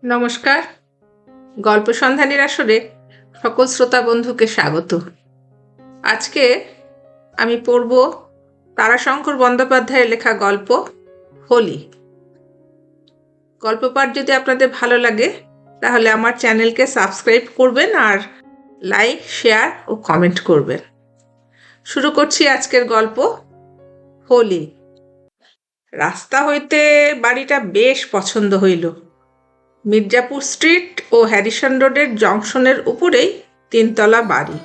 নমস্কার। গল্প সন্ধানীর আসরে সকল শ্রোতা বন্ধুকে স্বাগত। আজকে আমি পড়ব তারাশঙ্কর বন্দ্যোপাধ্যায়ের লেখা গল্প হোলি। গল্প পাঠ যদি আপনাদের ভালো লাগে তাহলে আমার চ্যানেলকে সাবস্ক্রাইব করবেন আর লাইক, শেয়ার ও কমেন্ট করবেন। শুরু করছি আজকের গল্প হোলি। রাস্তা হইতে বাড়িটা বেশ পছন্দ হইল। মির্জাপুর স্ট্রিট ও হ্যারিসন রোডের জংশনের উপরেই 3তলা বাড়ি।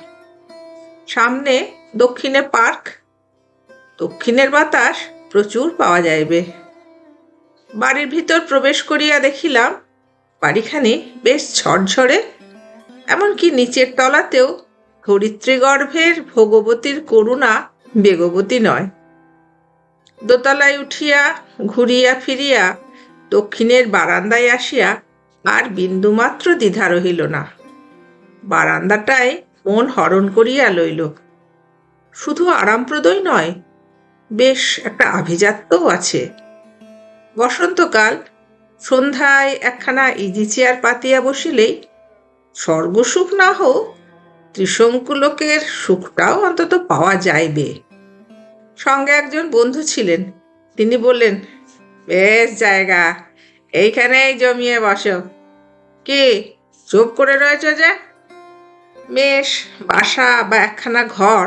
সামনে দক্ষিণে পার্ক। দক্ষিণের বাতাস প্রচুর পাওয়া যাইবে। বাড়ির ভিতর প্রবেশ করিয়া দেখিলাম বাড়িখানি বেশ ঝরঝরে, এমনকি নিচের তলাতেও ধরিত্রীগর্ভের ভোগবতীর করুণা বেগবতী নয়। দোতলায় উঠিয়া ঘুরিয়া ফিরিয়া দক্ষিণের বারান্দায় আসিয়া আর বিন্দুমাত্র দ্বিধা রহিল না। বারান্দাটায় মন হরণ করিয়া লইল। শুধু আরামপ্রদই নয়, বেশ একটা আভিজাত্যও আছে। বসন্তকাল, সন্ধ্যায় একখানা ইজি চেয়ার পাতিয়া বসিলেই স্বর্গসুখ না হোক, ত্রিশঙ্কুলোকের সুখটাও অন্তত পাওয়া যাইবে। সঙ্গে একজন বন্ধু ছিলেন। তিনি বললেন, বেশ জায়গা, এইখানেই জমিয়ে বসো। কি চুপ করে রয়েছ যে? মেষ, বাসা বা একখানা ঘর,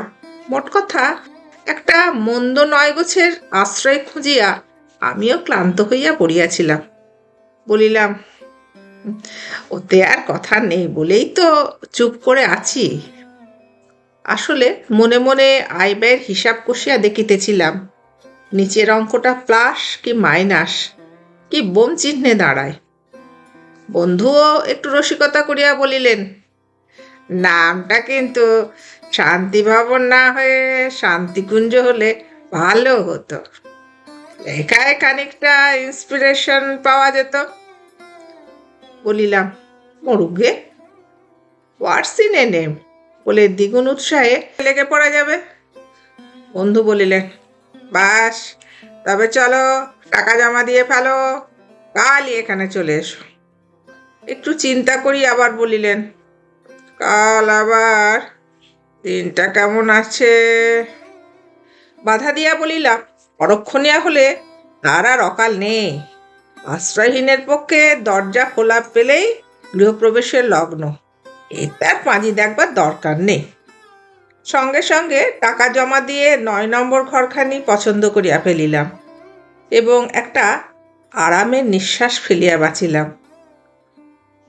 মোট কথা একটা মন্দ নয় গোছের আশ্রয় খুঁজিয়া আমিও ক্লান্ত হইয়া পড়িয়াছিলাম। বলিলাম, ওতে আর কথা নেই বলেই তো চুপ করে আছি। আসলে মনে মনে আয় ব্যয়ের হিসাব কষিয়া দেখিতেছিলাম নিচের অঙ্কটা প্লাস কি মাইনাস কি বোম চিহ্নে দাঁড়ায়। বন্ধুও একটু রসিকতা করিয়া বলিলেন, নামটা কিন্তু শান্তি ভবন না হয়ে শান্তিকুঞ্জ হলে ভালো হতো, লেখায় খানিকটা ইন্সপিরেশন পাওয়া যেত। বলিলাম, মরুগে, হোয়াটস ইন এ নেম বলে দ্বিগুণ উৎসাহে লেগে পড়া যাবে। বন্ধু বলিলেন, বাস, তবে চলো, টাকা জমা দিয়ে ফেলো, কালই এখানে চলে এসো। একটু চিন্তা করি আবার বলিলেন, কাল আবার দিনটা কেমন আছে? বাধা দিয়া বলিলাম, পরক্ষণিয়া হলে তার আর অকাল নেই। আশ্রয়হীনের পক্ষে দরজা খোলা পেলেই গৃহপ্রবেশের লগ্ন, এতে আর পাঁজি দেখবার দরকার নেই। সঙ্গে সঙ্গে টাকা জমা দিয়ে 9 নম্বর ঘরখানি পছন্দ করিয়া ফেলিলাম এবং একটা আরামের নিঃশ্বাস ফেলিয়া বাঁচিলাম।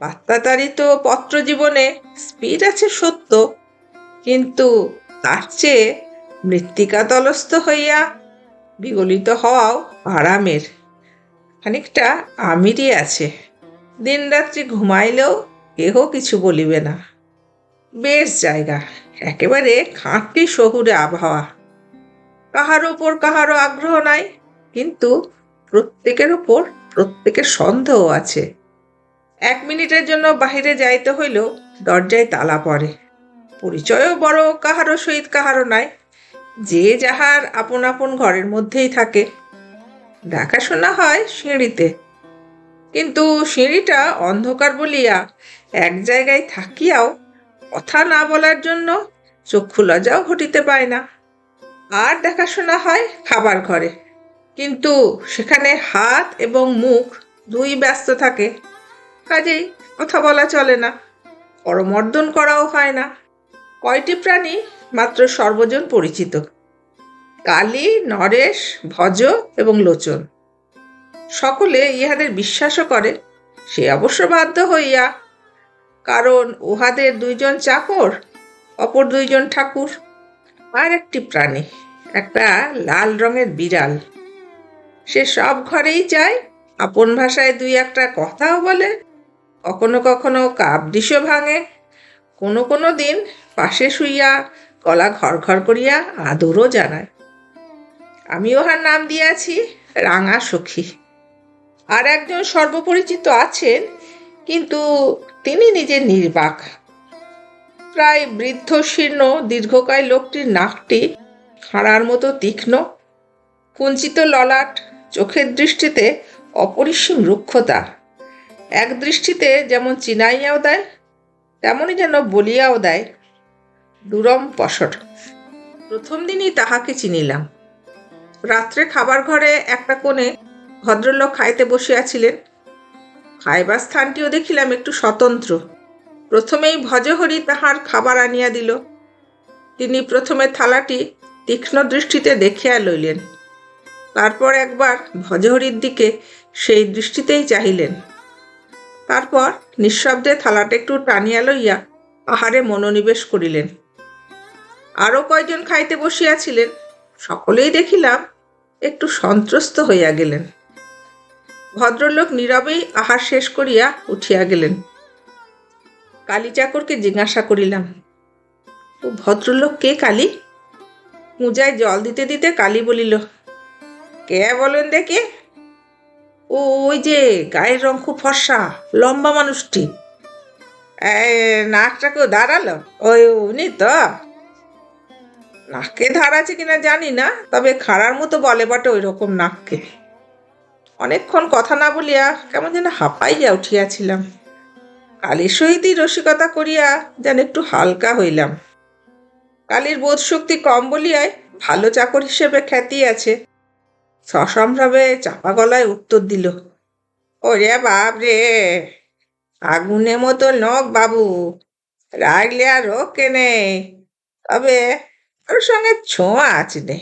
বাত্তাতারিত পত্রজীবনে স্পিড আছে সত্য, কিন্তু তার চেয়ে মৃত্তিকাতলস্থ হইয়া বিগলিত হওয়াও আরামের। খানিকটা আমিরই আছে। দিনরাত্রি ঘুমাইলেও কেহ কিছু বলিবে না। বেশ জায়গা, একেবারে খাঁটি শহুরে আবহাওয়া। কাহার ওপর কাহারও আগ্রহ নাই, কিন্তু প্রত্যেকের ওপর প্রত্যেকের সন্দেহ আছে। 1 মিনিটের জন্য বাহিরে যাইতে হইলেও দরজায় তালা পড়ে। পরিচয়ও বড় কাহারও সহিত কাহারও নাই, যে যাহার আপন আপন ঘরের মধ্যেই থাকে। দেখাশোনা হয় সিঁড়িতে, কিন্তু সিঁড়িটা অন্ধকার বলিয়া এক জায়গায় থাকিয়াও কথা না বলার জন্য চক্ষু লজ্জাও ঘটিতে পায় না। আর দেখাশোনা হয় খাবার ঘরে, কিন্তু সেখানে হাত এবং মুখ দুই ব্যস্ত থাকে, কাজেই কথা বলা চলে না, করমর্দন করাও হয় না। কয়টি প্রাণী মাত্র সর্বজন পরিচিত, কালী, নরেশ, ভজ এবং লোচন। সকলে ইহাদের বিশ্বাসও করে, সে অবশ্য বাধ্য হইয়া, কারণ উহাদের 2জন চাকর, অপর 2জন ঠাকুর। আর একটি প্রাণী, একটা লাল রঙের বিড়াল, সে সব ঘরেই যায়, আপন ভাষায় 2-একটা কথাও বলে, কখনো কখনো কাপ ডিশও ভাঙে, কোনো কোনো দিন পাশে শুইয়া গলা ঘর ঘর করিয়া আদরও জানায়। আমি ওহার নাম দিয়াছি রাঙা সখী। আর একজন সর্বপরিচিত আছেন, কিন্তু তিনি নিজে নির্বাক। প্রায় বৃদ্ধ শীর্ণ দীর্ঘকায় লোকটির নাকটি খাঁড়ার মতো তীক্ষ্ণ, কুঞ্চিত ললাট, চোখের দৃষ্টিতে অপরিসীম রুক্ষতা, এক দৃষ্টিতে যেমন চিনাইয়াও দেয়, তেমনই যেন বলিয়াও দেয় দুরম পসর। প্রথম দিনই তাহাকে চিনিলাম। রাত্রে খাবার ঘরে একটা কোণে ভদ্রলোক খাইতে বসিয়াছিলেন। খাইবার স্থানটিও দেখিলাম একটু স্বতন্ত্র। প্রথমেই ভজহরি তাহার খাবার আনিয়া দিল। তিনি প্রথমে থালাটি তীক্ষ্ণ দৃষ্টিতে দেখিয়া লইলেন, তারপর একবার ভজহরির দিকে সেই দৃষ্টিতেই চাহিলেন। তারপর নিঃশব্দে থালাটা একটু টানিয়া লইয়া আহারে মনোনিবেশ করিলেন। আরও কয়জন খাইতে বসিয়াছিলেন, সকলেই দেখিলাম একটু সন্ত্রস্ত হইয়া গেলেন। ভদ্রলোক নীরবেই আহার শেষ করিয়া উঠিয়া গেলেন। কালী চাকরকে জিজ্ঞাসা করিলাম, ও ভদ্রলোক কে কালী? পূজায় জল দিতে দিতে কালী বলিল, কে বলেন দেখে? ওই যে গায়ের রং খুব ফর্সা, লম্বা মানুষটি, নাকটাকেও দাঁড়ালো, ওই উনি তো। নাককে ধার আছে কিনা জানি না, তবে খাড়ার মতো বলে বটে ওই রকম নাককে। অনেকক্ষণ কথা না বলিয়া কেমন যেন হাঁপাইয়া উঠিয়াছিলাম। কালীর সহিতই রসিকতা করিয়া যেন একটু হালকা হইলাম। কালীর বোধ শক্তি কম বলিয়ায় ভালো চাকর হিসেবে খ্যাতি আছে। সসম্ভ্রমে চাপা গলায় উত্তর দিল, ওরে বাপ রে, আগুনের মতো নখ বাবু, রাগলে আর রোকে নেই, তবে ওর সঙ্গে ছোঁয়া আছে নে।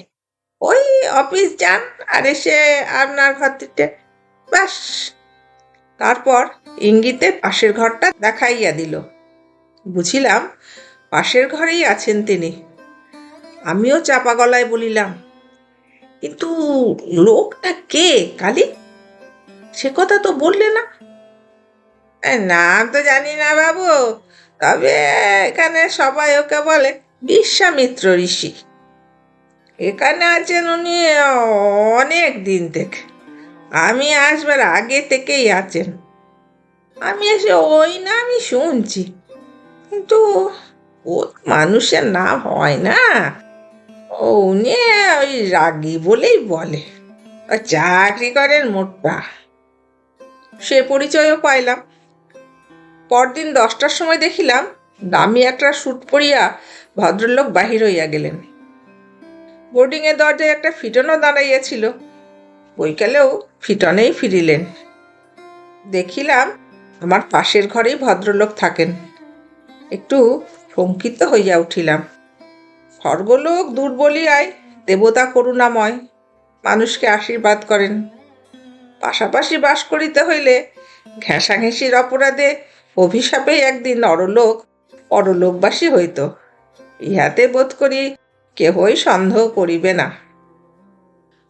ওই অফিস যান আর এসে আপনার ঘর থেকে ব্যাস। তারপর ইঙ্গিতে পাশের ঘরটা দেখাইয়া দিল। বুঝিলাম পাশের ঘরেই আছেন তিনি। আমিও চাপা গলায় বলিলাম, কিন্তু লোকটা কে কালী? সে কথা তো বললে না। নাম তো জানি না বাবু, তবে এখানে সবাই ওকে বলে বিশ্বামিত্র ঋষি। এখানে আছেন উনি অনেক দিন থেকে, আমি আসবার আগে থেকেই আছেন। আমি এসে ওই নামই শুনছি, কিন্তু ও মানুষের নাম হয় না। ও উনি ওই রাগী বলেই বলে, চাকরি করেন মোটটা। সে পরিচয়ও পাইলাম। পরদিন 10টার সময় দেখিলাম দামি একটা স্যুট পরিয়া ভদ্রলোক বাহির হইয়া গেলেন। বোর্ডিংয়ের দরজায় একটা ফিটনও দাঁড়াইয়াছিল। বৈকালেও ফিটনেই ফিরিলেন। দেখিলাম আমার পাশের ঘরেই ভদ্রলোক থাকেন। একটু শঙ্কিত হইয়া উঠিলাম। স্বর্গলোক দূর বলিয়ায় দেবতা করুণাময়, মানুষকে আশীর্বাদ করেন। পাশাপাশি বাস করিতে হইলে ঘেঁষাঘেঁষির অপরাধে অভিশাপেই একদিন নরলোক পরলোকবাসী হইত, ইহাতে বোধ করি কেহই সন্দেহ করিবে না।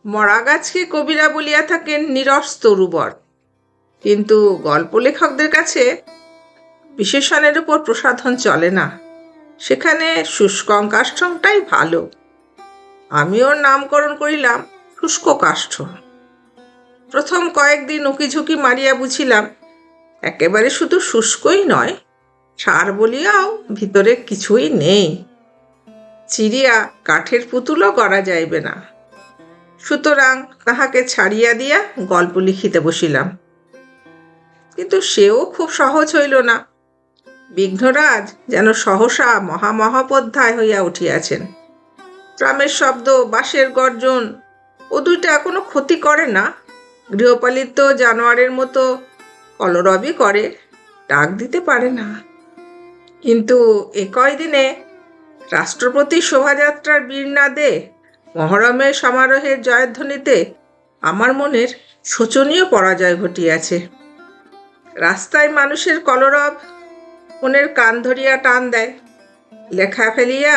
মরা গাছকে কবিরা বলিয়া থাকেন নিরস তরুবর, কিন্তু গল্প লেখকদের কাছে বিশেষণের উপর প্রসাধন চলে না। সেখানে শুষ্ক কাষ্ঠটাই ভালো। আমি ওর নামকরণ করিলাম শুষ্ক কাষ্ঠ। প্রথম কয়েকদিন উকিঝুঁকি মারিয়া বুঝিলাম একেবারে শুধু শুষ্কই নয়, সার বলিয়াও ভিতরে কিছুই নেই। চিরিয়া কাঠের পুতুলও করা যাইবে না। সুতরাং তাহাকে ছাড়িয়া দিয়া গল্প লিখিতে বসিলাম। কিন্তু সেও খুব সহজ হইল না। বিঘ্নরাজ যেন সহসা মহামহোপাধ্যায় হইয়া উঠিয়াছেন। ট্রামের শব্দ, বাঁশের গর্জন ও দুইটা কোনো ক্ষতি করে না। গৃহপালিত জানোয়ারের মতো কলরবই করে, ডাক দিতে পারে না। কিন্তু এ কয়দিনে রাষ্ট্রপতি শোভাযাত্রার বীরনাদে, মহরমের সমারোহের জয়ধ্বনিতে আমার মনের শোচনীয় পরাজয় ঘটিয়াছে। রাস্তায় মানুষের কলরব মনের কান ধরিয়া টান দেয়। লেখা ফেলিয়া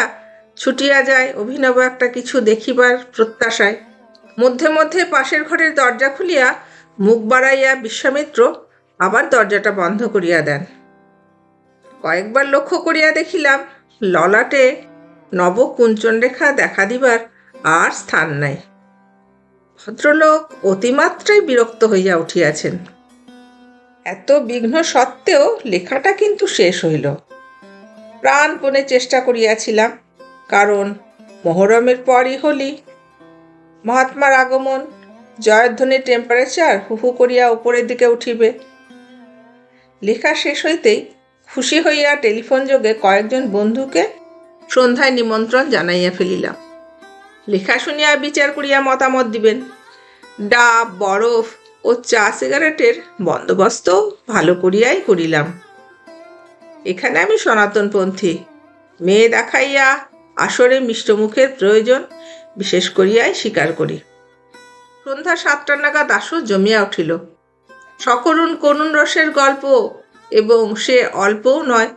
ছুটিয়া যায় অভিনব একটা কিছু দেখিবার প্রত্যাশায়। মধ্যে মধ্যে পাশের ঘরের দরজা খুলিয়া মুখ বাড়াইয়া বিশ্বামিত্র আবার দরজাটা বন্ধ করিয়া দেন। কয়েকবার লক্ষ্য করিয়া দেখিলাম ললাটে নব কুঞ্চনরেখা দেখা দিবার আর স্থান নাই। ভদ্রলোক অতিমাত্রাই বিরক্ত হইয়া উঠিয়াছেন। এত বিঘ্ন সত্ত্বেও লেখাটা কিন্তু শেষ হইল। প্রাণপণে চেষ্টা করিয়াছিলাম, কারণ মহরমের পরই হোলি। মহাত্মার আগমন, জয়ধ্বনির টেম্পারেচার হু হু করিয়া উপরের দিকে উঠিবে। লেখা শেষ হইতেই খুশি হইয়া টেলিফোন যোগে কয়েকজন বন্ধুকে সন্ধ্যায় নিমন্ত্রণ জানাইয়া ফেলিলাম। লেখা শুনিয়া বিচার করিয়া মতামত দিবেন। ডাব, বরফ ও চা সিগারেটের বন্দোবস্ত ভালো করিয়াই করিলাম। এখানে আমি সনাতনপন্থী, মেয়ে দেখাইয়া আসরে মিষ্টমুখের প্রয়োজন বিশেষ করিয়াই স্বীকার করি। সন্ধ্যা 7টা নাগাদ আসর জমিয়া উঠিল। সকরুণ করুণ রসের গল্প, এবং সে অল্পও নয়,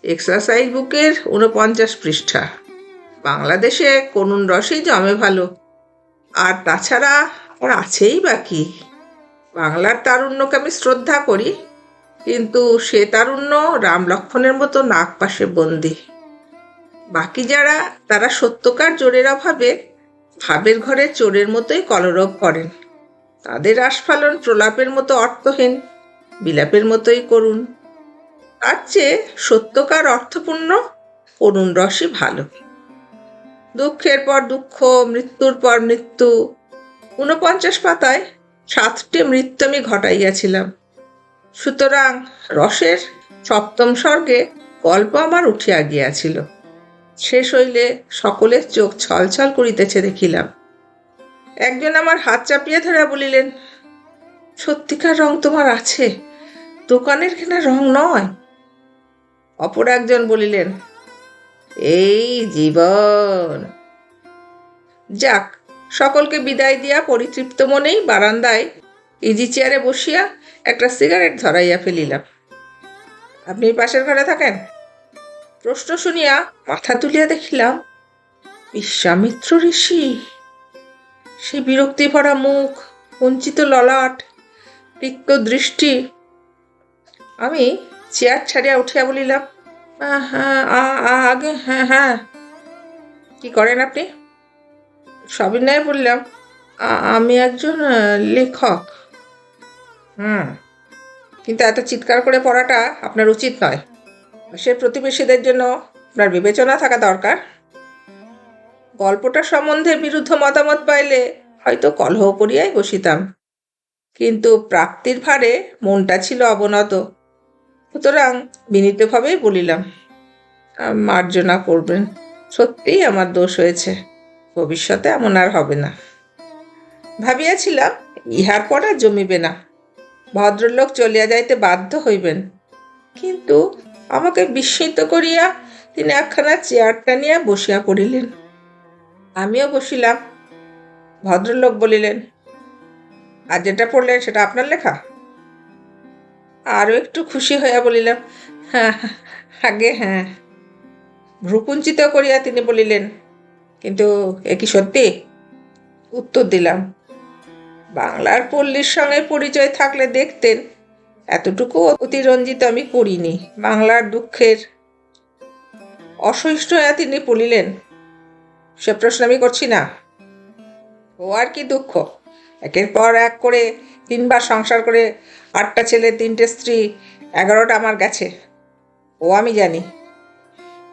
এক্সারসাইজ বুকের 49 পৃষ্ঠা। বাংলাদেশে করুণ রসই জমে ভালো, আর তাছাড়া আর আছেই বাকি। বাংলার তারুণ্যকে আমি শ্রদ্ধা করি, কিন্তু সে তারুণ্য রাম লক্ষ্মণের মতো নাক পাশে বন্দি। বাকি যারা, তারা সত্যকার জোরের অভাবে ভাবের ঘরে চোরের মতোই কলরব করেন। তাদের আস্ফালন প্রলাপের মতো অর্থহীন, বিলাপের মতোই করুণ। তার চেয়ে সত্যকার অর্থপূর্ণ করুণ রসই ভালো। দুঃখের পর দুঃখ, মৃত্যুর পর মৃত্যু, 49 পাতায় 7টি মৃত্যু আমি ঘটাইয়াছিলাম। সুতরাং রসের 7ম স্বর্গে গল্প আমার উঠিয়া গিয়াছিল। শেষ হইলে সকলের চোখ ছলছল করিতেছে দেখিলাম। একজন আমার হাত চাপিয়া ধরে বলিলেন, সত্যিকার রং তোমার আছে, দোকানের কেনা রং নয়। অপর একজন বলিলেন, এই জীবন। যাক, সকলকে বিদায় দিয়া পরিতৃপ্ত মনেই বারান্দায় ইজি চেয়ারে বসিয়া একটা সিগারেট ধরাইয়া ফেলিলাম। আপনি পাশের ঘরে থাকেন? প্রশ্ন শুনিয়া মাথা তুলিয়া দেখিলাম বিশ্বামিত্র ঋষি। সে বিরক্তি ভরা মুখ, কুঞ্চিত ললাট, রিক্ত দৃষ্টি। আমি চেয়ার ছাড়িয়া উঠিয়া বলিলাম, আগে হ্যাঁ হ্যাঁ। কি করেন আপনি? সবিনয়ে বললাম, আমি একজন লেখক। কিন্তু এত চিৎকার করে পড়াটা আপনার উচিত নয়। সে প্রতিবেশীদের জন্য আপনার বিবেচনা থাকা দরকার। গল্পটা সম্বন্ধে বিরুদ্ধ মতামত পাইলে হয়তো কলহ করিয়াই বসিতাম, কিন্তু প্রাপ্তির ভারে মনটা ছিল অবনত। সুতরাং বিনীতভাবেই বলিলাম, মার্জনা করবেন, সত্যিই আমার দোষ হয়েছে, ভবিষ্যতে এমন আর হবে না। ভাবিয়াছিলাম ইহার পর আর জমিবে না, ভদ্রলোক চলিয়া যাইতে বাধ্য হইবেন। কিন্তু আমাকে বিস্মিত করিয়া তিনি একখানা চেয়ার টানিয়া বসিয়া পড়িলেন। আমিও বসিলাম। ভদ্রলোক বলিলেন, আর যেটা পড়লেন সেটা আপনার লেখা? আরও একটু খুশি হইয়া বলিলাম, হ্যাঁ আগে হ্যাঁ। ভ্রুকুঞ্চিত করিয়া তিনি বলিলেন, কিন্তু এ কি সত্যি? উত্তর দিলাম, বাংলার পল্লীর সঙ্গে পরিচয় থাকলে দেখতেন এতটুকু অতিরঞ্জিত আমি করিনি বাংলার দুঃখের। অসহিষ্ণু হইয়া তিনি বলিলেন, সে প্রশ্ন আমি করছি না। ও আর কি দুঃখ, একের পর এক করে 3বার সংসার করে 8টা ছেলে, 3টে স্ত্রী, 11টা আমার গেছে, ও আমি জানি।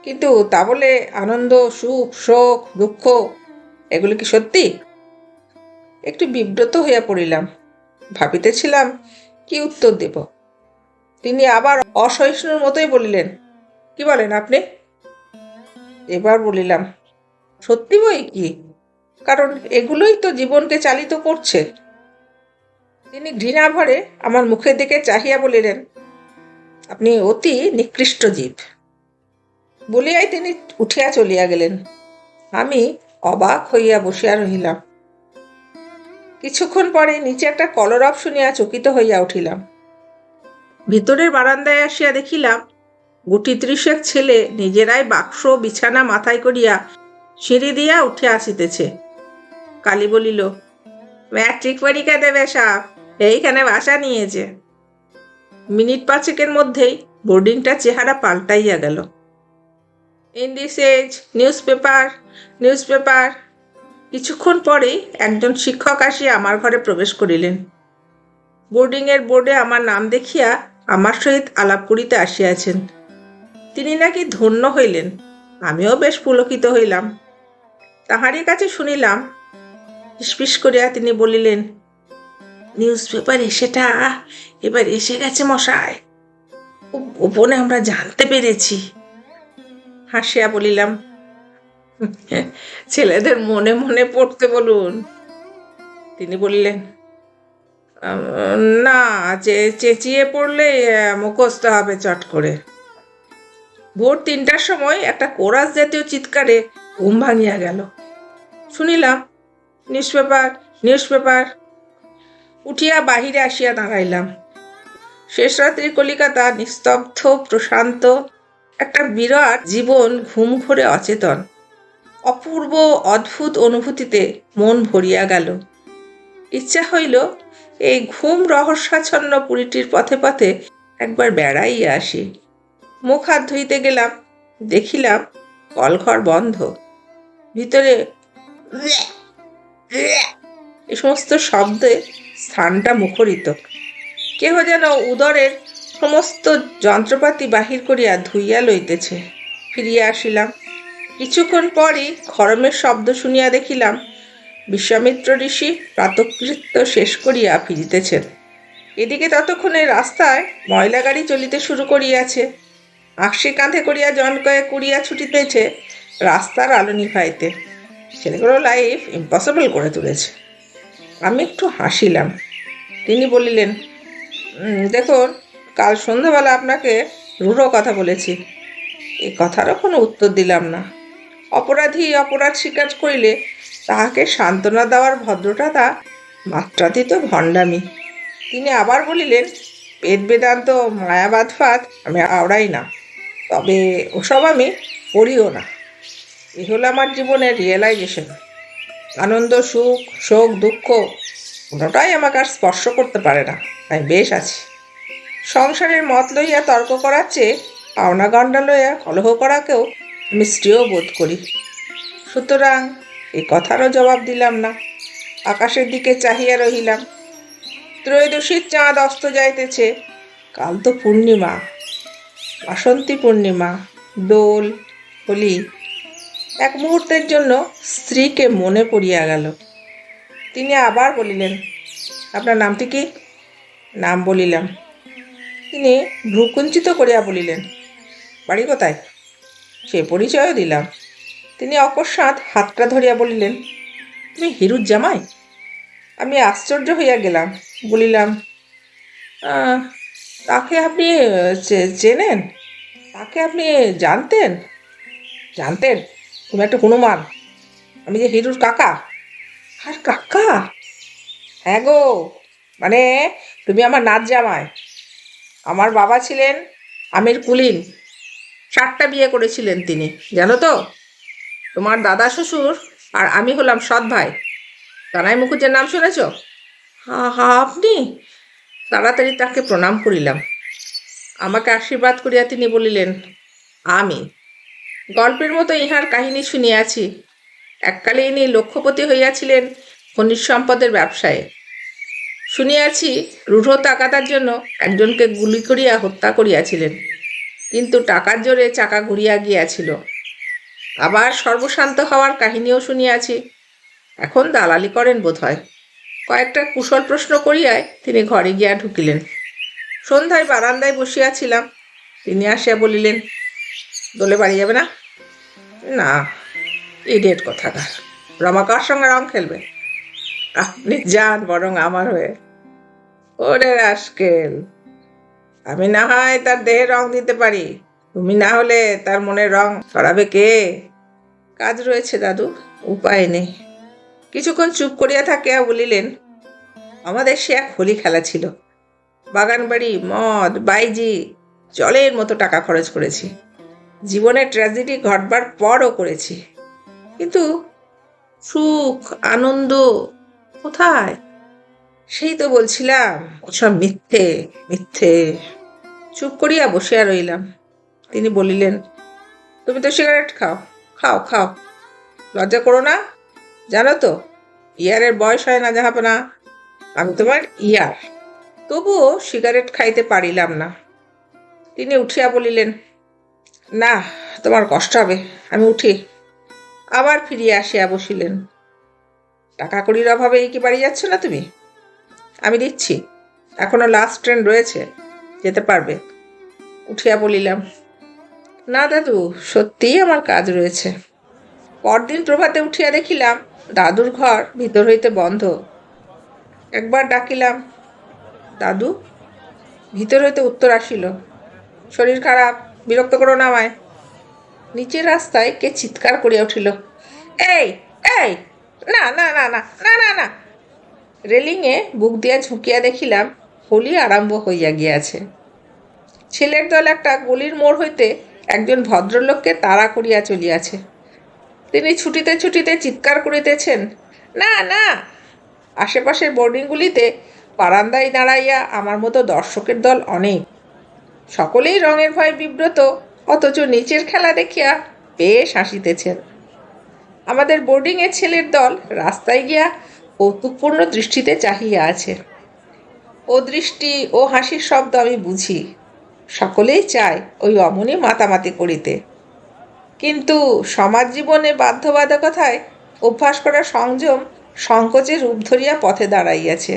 কিন্তু তা বলে আনন্দ, সুখ, শোক, দুঃখ এগুলো কি সত্যি? একটু বিব্রত হইয়া পড়িলাম, ভাবিতেছিলাম কি উত্তর দেব। তিনি আবার অসহিষ্ণুর মতোই বলিলেন, কি বলেন আপনি? এবার বলিলাম, সত্যি বই কি, কারণ এগুলোই তো জীবনকে চালিত করছে। তিনি ঘৃণা ভরে আমার মুখের দিকে চাহিয়া বলিলেন, আপনি অতি নিকৃষ্ট জীব। বলিয়াই তিনি উঠিয়া চলিয়া গেলেন। আমি অবাক হইয়া বসিয়া রহিলাম। কিছুক্ষণ পরে নিচে একটা কলরব শুনিয়া চকিত হইয়া উঠিলাম। ভিতরের বারান্দায় আসিয়া দেখিলাম 30 ছেলে নিজেরাই বাক্স বিছানা মাথায় করিয়া সিঁড়ি দিয়া উঠে আসিতেছে। কালী বলিল, ম্যাট্রিক পরীক্ষা দেবে সব, এইখানে বাসা নিয়েছে। মিনিট 5 মধ্যেই বোর্ডিংটা চেহারা পাল্টাইয়া গেল। In this age, newspaper. কিছুক্ষণ পরেই একজন শিক্ষক আসিয়া আমার ঘরে প্রবেশ করিলেন। বোর্ডিংয়ের বোর্ডে আমার নাম দেখিয়া আমার সহিত আলাপ করিতে আসিয়াছেন। তিনি নাকি ধন্য হইলেন, আমিও বেশ পুলকিত হইলাম। তাহারই কাছে শুনিলাম, ফিসফিস করিয়া তিনি বলিলেন, নিউজ পেপার এসেটা এবার এসে গেছে মশাই। খুব গোপনে আমরা জানতে পেরেছি। হাসিয়া বলিলাম, ছেলেদের মনে মনে পড়তে বলুন। তিনি বললেন, না, চেঁচিয়ে পড়লে মুখস্থ হবে চট করে। ভোর 3টার সময় একটা কোরাস জাতীয় চিৎকারে ঘুম ভাঙিয়া গেল। শুনিলাম, নিউজ পেপার, নিউজ পেপার। উঠিয়া বাহিরে আসিয়া দাঁড়াইলাম। শেষ রাত্রির কলিকাতা নিস্তব্ধ, প্রশান্ত, একটা বিরাট জীবন ঘুম ঘোরে অচেতন। অপূর্ব অদ্ভুত অনুভূতিতে মন ভরিয়া গেল। ইচ্ছা হইল এই ঘুম রহস্যাচ্ছন্ন পুরীটির পথে পথে একবার বেড়াইয়া আসি। মুখ হাত ধুইতে গেলাম, দেখিলাম কলঘর বন্ধ। ভিতরে এই সমস্ত শব্দে স্থানটা মুখরিত। কেহ যেন উদরের সমস্ত যন্ত্রপাতি বাহির করিয়া ধুইয়া লইতেছে। ফিরিয়া আসিলাম। কিছুক্ষণ পরই খড়মের শব্দ শুনিয়া দেখিলাম বিশ্বামিত্র ঋষি প্রাতকৃত্য শেষ করিয়া ফিরিতেছেন। এদিকে ততক্ষণে রাস্তায় ময়লা গাড়ি চলিতে শুরু করিয়াছে। আকশি কাঁধে করিয়া জন কয়েক উড়িয়া ছুটিতেছে রাস্তার আলো নিভাইতে। ছেলেগুলো লাইফ ইম্পসিবল করে তুলেছে। আমি একটু হাসিলাম। তিনি বলিলেন, দেখুন, কাল সন্ধ্যাবেলা আপনাকে রূঢ় কথা বলেছি। এই কথারও কোনো উত্তর দিলাম না। অপরাধী অপরাধ স্বীকার করিলে তাহাকে সান্ত্বনা দেওয়ার ভদ্রতা মাত্রাতীত ভণ্ডামি। তিনি আবার বলিলেন, বেদ বেদান্ত মায়াবাদ ফাদ আমি আওড়াই না, তবে ওসব আমি পড়িও না। এ হলো আমার জীবনের রিয়েলাইজেশন। আনন্দ, সুখ, শোক, দুঃখ কোনোটাই আমাকে আর স্পর্শ করতে পারে না। আমি বেশ আছি। সংসারের মত লইয়া তর্ক করার চেয়ে পাওনা গণ্ডা লইয়া কলহ করাকেও আমি শ্রেয় বোধ করি। সুতরাং এই কথারও জবাব দিলাম না। আকাশের দিকে চাহিয়া রহিলাম। ত্রয়োদশীর চাঁদ অস্ত যাইতেছে। কাল তো পূর্ণিমা, বাসন্তী পূর্ণিমা, দোল, হোলি। এক মুহূর্তের জন্য স্ত্রীকে মনে পড়িয়া গেল। তিনি আবার বলিলেন, আপনার নামটি কি? নাম বলিলাম। তিনি ভ্রুকুঞ্চিত করিয়া বলিলেন, বাড়ি কোথায়? সে পরিচয়ও দিলাম। তিনি অকস্মাৎ হাতটা ধরিয়া বলিলেন, তুমি হিরুর জামাই? আমি আশ্চর্য হইয়া গেলাম। বলিলাম, তাকে আপনি চেনেন? তাকে আপনি জানতেন? জানতেন? তুমি একটা হনুমান। আমি যে হিরুর কাকা। আর কাকা? হ্যাঁ গো, মানে তুমি আমার নাত জামাই। আমার বাবা ছিলেন আমির কুলীন। 4টা বিয়ে করেছিলেন তিনি, জানো তো? তোমার দাদা শ্বশুর আর আমি হলাম সৎ ভাই। কানাই মুখুজ্জের নাম শুনেছ? হা, আপনি? তাড়াতাড়ি তাকে প্রণাম করিলাম। আমাকে আশীর্বাদ করিয়া তিনি বলিলেন, আমি গল্পের মতো ইহার কাহিনী শুনিয়াছি। এককালে ইনি লক্ষপতি হইয়াছিলেন খনিজ সম্পদের ব্যবসায়ে। শুনিয়াছি রূঢ় তাকাতার জন্য একজনকে গুলি করিয়া হত্যা করিয়াছিলেন, কিন্তু টাকার জোরে চাকা ঘুরিয়া গিয়াছিল। আবার সর্বশান্ত হওয়ার কাহিনীও শুনিয়াছি। এখন দালালি করেন বোধ হয়। কয়েকটা কুশল প্রশ্ন করিয়ায় তিনি ঘরে গিয়া ঢুকিলেন। সন্ধ্যায় বারান্দায় বসিয়াছিলাম। তিনি আসিয়া বলিলেন, দোলে বাড়ি যাবে না? না, ইডিয়েট কোথাকার। রমাকার সঙ্গে রং খেলবে? আপনি যান বরং আমার হয়ে। ওরে রাস্কেল, আমি না হয় তার দেহে রং দিতে পারি, তুমি না হলে তার মনে রং ছড়াবে কে? কাজ রয়েছে দাদু, উপায় নেই। কিছুক্ষণ চুপ করিয়া থাকিয়া বলিলেন, আমাদের সে এক হোলি খেলা ছিল। বাগান বাড়ি, মদ, বাইজি, জলের মতো টাকা খরচ করেছি। জীবনে ট্র্যাজেডি ঘটবার পরও করেছি, কিন্তু সুখ, আনন্দ কোথায়? সেই তো বলছিলাম, ওসব মিথ্যে, মিথ্যে। চুপ করিয়া বসিয়া রইলাম। তিনি বলিলেন, তুমি তো সিগারেট খাও, খাও খাও, লজ্জা করো না। জানো তো ইয়ারের বয়স হয় না জাহাপনা। আমি তোমার ইয়ার। তবুও সিগারেট খাইতে পারিলাম না। তিনি উঠিয়া বলিলেন, না, তোমার কষ্ট হবে, আমি উঠি। আবার ফিরিয়া আসিয়া বসিলেন। টাকা কড়ির অভাবে কি বাড়ি যাচ্ছ না তুমি? আমি দিচ্ছি, এখনো লাস্ট ট্রেন রয়েছে, যেতে পারবে। উঠিয়া বলিলাম, না দাদু, সত্যিই আমার কাজ রয়েছে। পরদিন প্রভাতে উঠিয়া দেখিলাম দাদুর ঘর ভিতর হইতে বন্ধ। একবার ডাকিলাম, দাদু। ভিতর হইতে উত্তর আসিল, শরীর খারাপ, বিরক্ত করো না আমায়। নিচের রাস্তায় কে চিৎকার করিয়া উঠিল, এই এই, না না না না না না না। রেলিংয়ে বুক দিয়া ঝুঁকিয়া দেখিলাম হোলি আরম্ভ হইয়া গিয়াছে। ছেলের দল একটা গলির মোড় হইতে একজন ভদ্রলোককে তাড়া করিয়া চলিয়াছে। তিনি ছুটিতে ছুটিতে চিৎকার করিতেছেন, না না। আশেপাশের বোর্ডিংগুলিতে বারান্দায় দাঁড়াইয়া আমার মতো দর্শকের দল অনেক। সকলেই রঙের ভয়ে বিব্রত, অথচ নিচের খেলা দেখিয়া বেশ হাসিতেছেন। আমাদের বোর্ডিংয়ের ছেলের দল রাস্তায় গিয়া কৌতুকপূর্ণ দৃষ্টিতে চাহিয়া আছে। ও দৃষ্টি ও হাসির শব্দ আমি বুঝি। সকলেই চায় ওই অমনি মাতামাতি করিতে, কিন্তু সমাজ জীবনে বাধ্যবাধকতায় অভ্যাস করা সংযম সংকোচের রূপ ধরিয়া পথে দাঁড়াইয়াছে।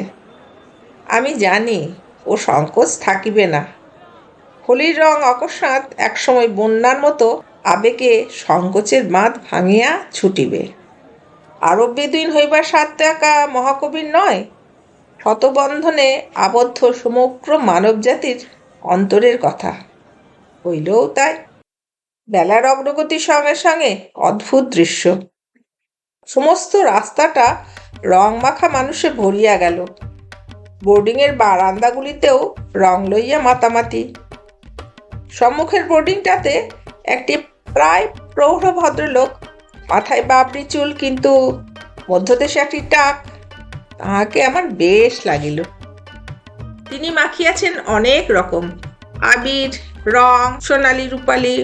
আমি জানি ও সংকোচ থাকিবে না। হোলির রং অকস্মাৎ একসময় বন্যার মতো আবেগে সংকোচের বাঁধ ভাঙিয়া ছুটিবে। আরব বেদুইন হইবার সাত টাকা মহাকবির নয়, শতবন্ধনে আবদ্ধ সমগ্র মানবজাতির অন্তরের কথা। হইলেও তাই। বেলার অগ্রগতির সঙ্গে সঙ্গে অদ্ভুত দৃশ্য। সমস্ত রাস্তাটা রং মাখা মানুষে ভরিয়া গেল। বোর্ডিংয়ের বারান্দাগুলিতেও রং লইয়া মাতামাতি। সম্মুখের বোর্ডিংটাতে একটি প্রায় প্রৌঢ় ভদ্রলোক, মাথায় বাবরি চুল, কিন্তু মধ্যদেশে একটি টাক, তাহাকে আমার বেশ লাগিল। তিনি মাখিয়াছেন অনেক রকম আবির, রং, সোনালি, রূপালি,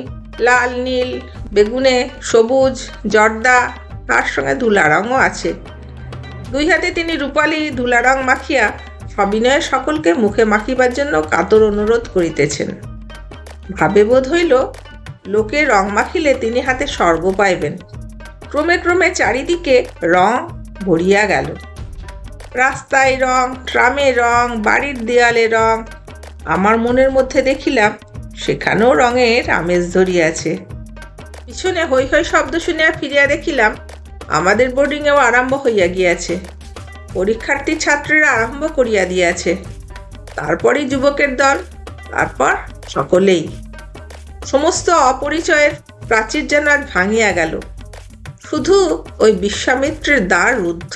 লাল, নীল, বেগুনে, সবুজ, জর্দা, তার সঙ্গে ধুলা রঙও আছে। দুই হাতে তিনি রূপালি ধুলা রং মাখিয়া সবিনয়ে সকলকে মুখে মাখিবার জন্য কাতর অনুরোধ করিতেছেন। ভাবে বোধ হইল লোকে রং মাখিলে তিনি হাতে স্বর্গ পাইবেন। ক্রমে ক্রমে চারিদিকে রং ভরিয়া গেল। রাস্তায় রং, ট্রামে রং, বাড়ির দেয়ালে রং। আমার মনের মধ্যে দেখিলাম সেখানেও রঙের আমেজ ধরিয়াছে। পিছনে হৈ হৈ শব্দ শুনিয়া ফিরিয়া দেখিলাম আমাদের বোর্ডিংয়েও আরম্ভ হইয়া গিয়াছে। পরীক্ষার্থী ছাত্রীরা আরম্ভ করিয়া দিয়াছে। তারপরই যুবকের দল, তারপর সকলেই। সমস্ত অপরিচয়ের প্রাচীর যেন আজ ভাঙিয়া গেল। শুধু ওই বিশ্বামিত্রের দ্বার রুদ্ধ।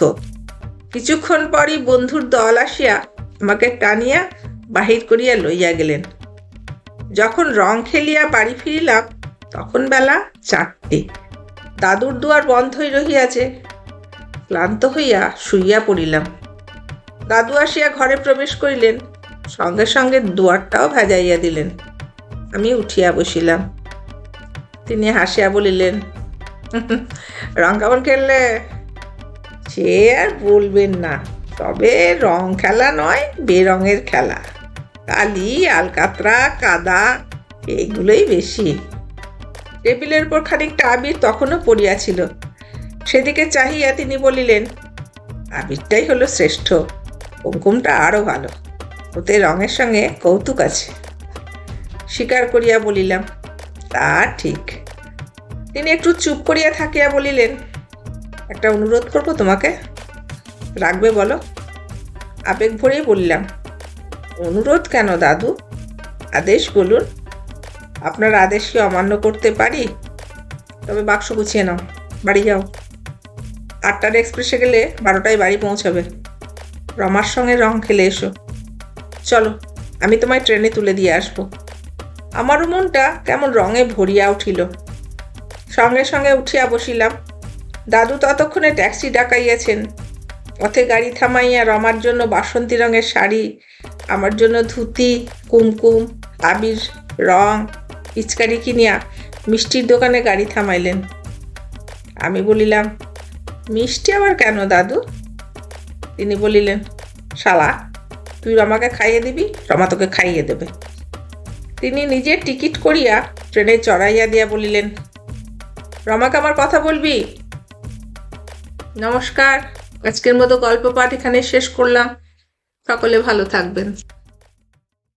কিছুক্ষণ পরই বন্ধুর দল আসিয়া আমাকে টানিয়া বাহির করিয়া লইয়া গেলেন। যখন রং খেলিয়া বাড়ি ফিরিলাম তখন বেলা 4টে। দাদুর দুয়ার বন্ধই রহিয়াছে। ক্লান্ত হইয়া শুইয়া পড়িলাম। দাদু আসিয়া ঘরে প্রবেশ করিলেন, সঙ্গে সঙ্গে দুয়ারটাও ভেজাইয়া দিলেন। আমি উঠিয়া বসিলাম। তিনি হাসিয়া বলিলেন, রং কেমন খেললে? সে আর বলবেন না, তবে রং খেলা নয়, বেরঙের খেলা। কালি, আলকাতরা, কাদা, এইগুলোই বেশি। টেবিলের উপর খানিকটা আবির তখনও পড়িয়াছিল। সেদিকে চাহিয়া তিনি বলিলেন, আবিরটাই হলো শ্রেষ্ঠ, কুমকুমটা আরও ভালো, ওতে রঙের সঙ্গে কৌতুক আছে। স্বীকার করিয়া বলিলাম, তা ঠিক। তিনি একটু চুপ করিয়া থাকিয়া বলিলেন, একটা অনুরোধ করবো তোমাকে, রাখবে বলো? আবেগ ভরেই বললাম, অনুরোধ কেন দাদু, আদেশ বলুন। আপনার আদেশ কি অমান্য করতে পারি? তবে বাক্স গুছিয়ে নাও, বাড়ি যাও। 8টার এক্সপ্রেসে গেলে 12টায় বাড়ি পৌঁছাবে। রমার সঙ্গে রং খেলে এসো। চলো, আমি তোমায় ট্রেনে তুলে দিয়ে আসবো। আমারও মনটা কেমন রঙে ভরিয়া উঠিল। সঙ্গে সঙ্গে উঠিয়া বসিলাম। দাদু ততক্ষণে ট্যাক্সি ডাকাইয়াছেন। পথে গাড়ি থামাইয়া রমার জন্য বাসন্তী রঙের শাড়ি, আমার জন্য ধুতি, কুমকুম, আবির, রং, পিচকারি কিনিয়া মিষ্টির দোকানে গাড়ি থামাইলেন। আমি বলিলাম, মিষ্টি আবার কেন দাদু? তিনি বলিলেন, শালা, তুই রমাকে খাইয়ে দিবি, রমা তোকে খাইয়ে দেবে। তিনি নিজে টিকিট করিয়া ট্রেনে চড়াইয়া দিয়া বলিলেন, রমাকে আমার কথা বলবি? নমস্কার, আজকের মতো গল্প পাঠ এখানে শেষ করলাম। সকলে ভালো থাকবেন।